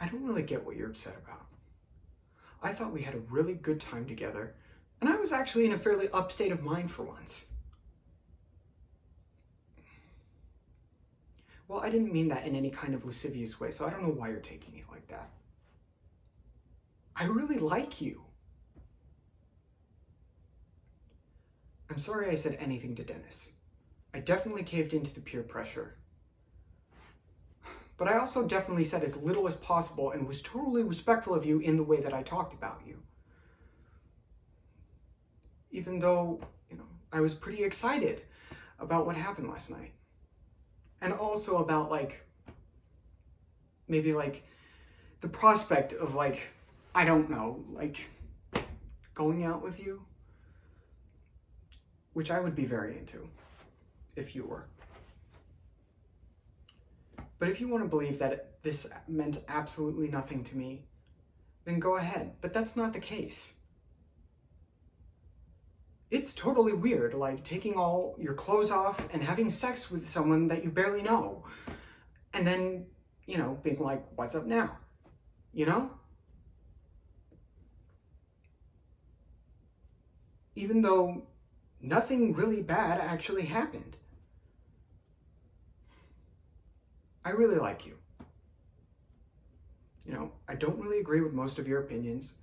I don't really get what you're upset about. I thought we had a really good time together, and I was actually in a fairly up state of mind for once. Well, I didn't mean that in any kind of lascivious way, so I don't know why you're taking it like that. I really like you. I'm sorry I said anything to Dennis. I definitely caved into the peer pressure. But I also definitely said as little as possible and was totally respectful of you in the way that I talked about you. Even though, I was pretty excited about what happened last night. And also about, maybe, the prospect of, I don't know, going out with you. Which I would be very into, if you were. But if you want to believe that this meant absolutely nothing to me, then go ahead. But that's not the case. It's totally weird, taking all your clothes off and having sex with someone that you barely know. And then, being like, what's up now? Even though nothing really bad actually happened. I really like you. I don't really agree with most of your opinions,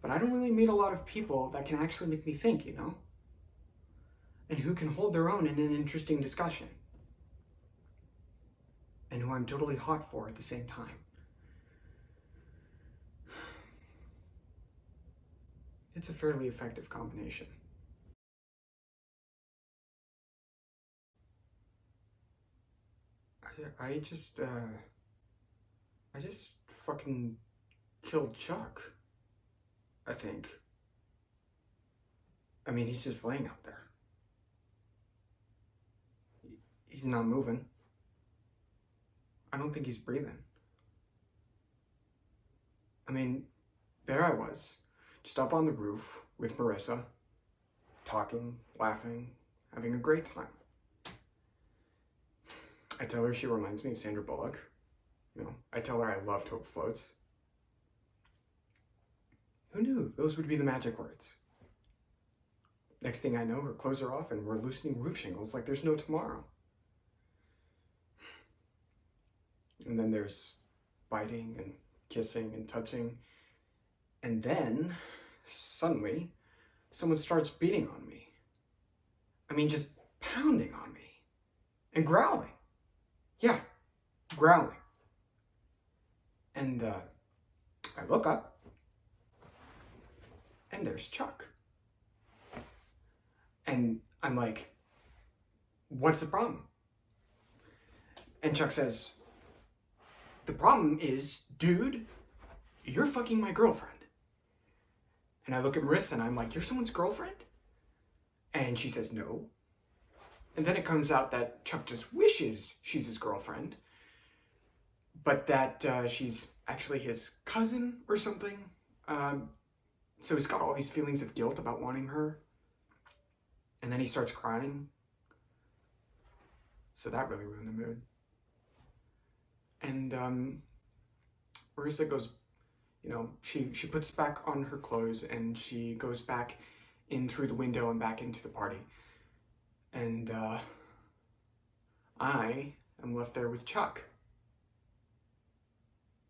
but I don't really meet a lot of people that can actually make me think, and who can hold their own in an interesting discussion, and who I'm totally hot for at the same time. It's a fairly effective combination. I just fucking killed Chuck, I think. I mean, he's just laying out there. He's not moving. I don't think he's breathing. I mean, there I was, just up on the roof with Marissa, talking, laughing, having a great time. I tell her she reminds me of Sandra Bullock. I tell her I love Hope Floats. Who knew those would be the magic words? Next thing I know, her clothes are off and we're loosening roof shingles like there's no tomorrow. And then there's biting and kissing and touching. And then, suddenly, someone starts beating on me. I mean, just pounding on me. And growling. Yeah, growling. And I look up, and there's Chuck. And I'm like, what's the problem? And Chuck says, the problem is, dude, you're fucking my girlfriend. And I look at Marissa and I'm like, you're someone's girlfriend? And she says, no. And then it comes out that Chuck just wishes she's his girlfriend, but that she's actually his cousin or something. So he's got all these feelings of guilt about wanting her. And then he starts crying. So that really ruined the mood. And Marissa goes, she puts back on her clothes and she goes back in through the window and back into the party. And I am left there with Chuck.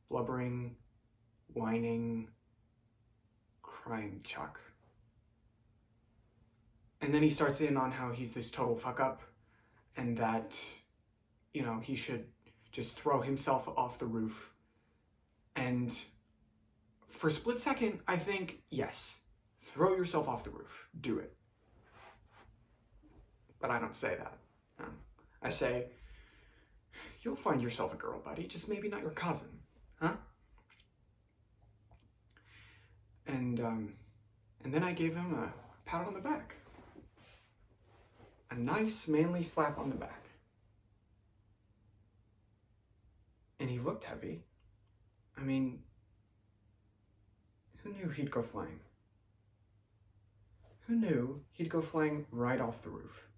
Blubbering, whining, crying Chuck. And then he starts in on how he's this total fuck up and that, he should just throw himself off the roof. And for a split second, I think, yes, throw yourself off the roof. Do it. But I don't say that. I say, you'll find yourself a girl, buddy, just maybe not your cousin. Huh? And then I gave him a pat on the back. A nice, manly slap on the back. And he looked heavy. I mean, who knew he'd go flying? Who knew he'd go flying right off the roof?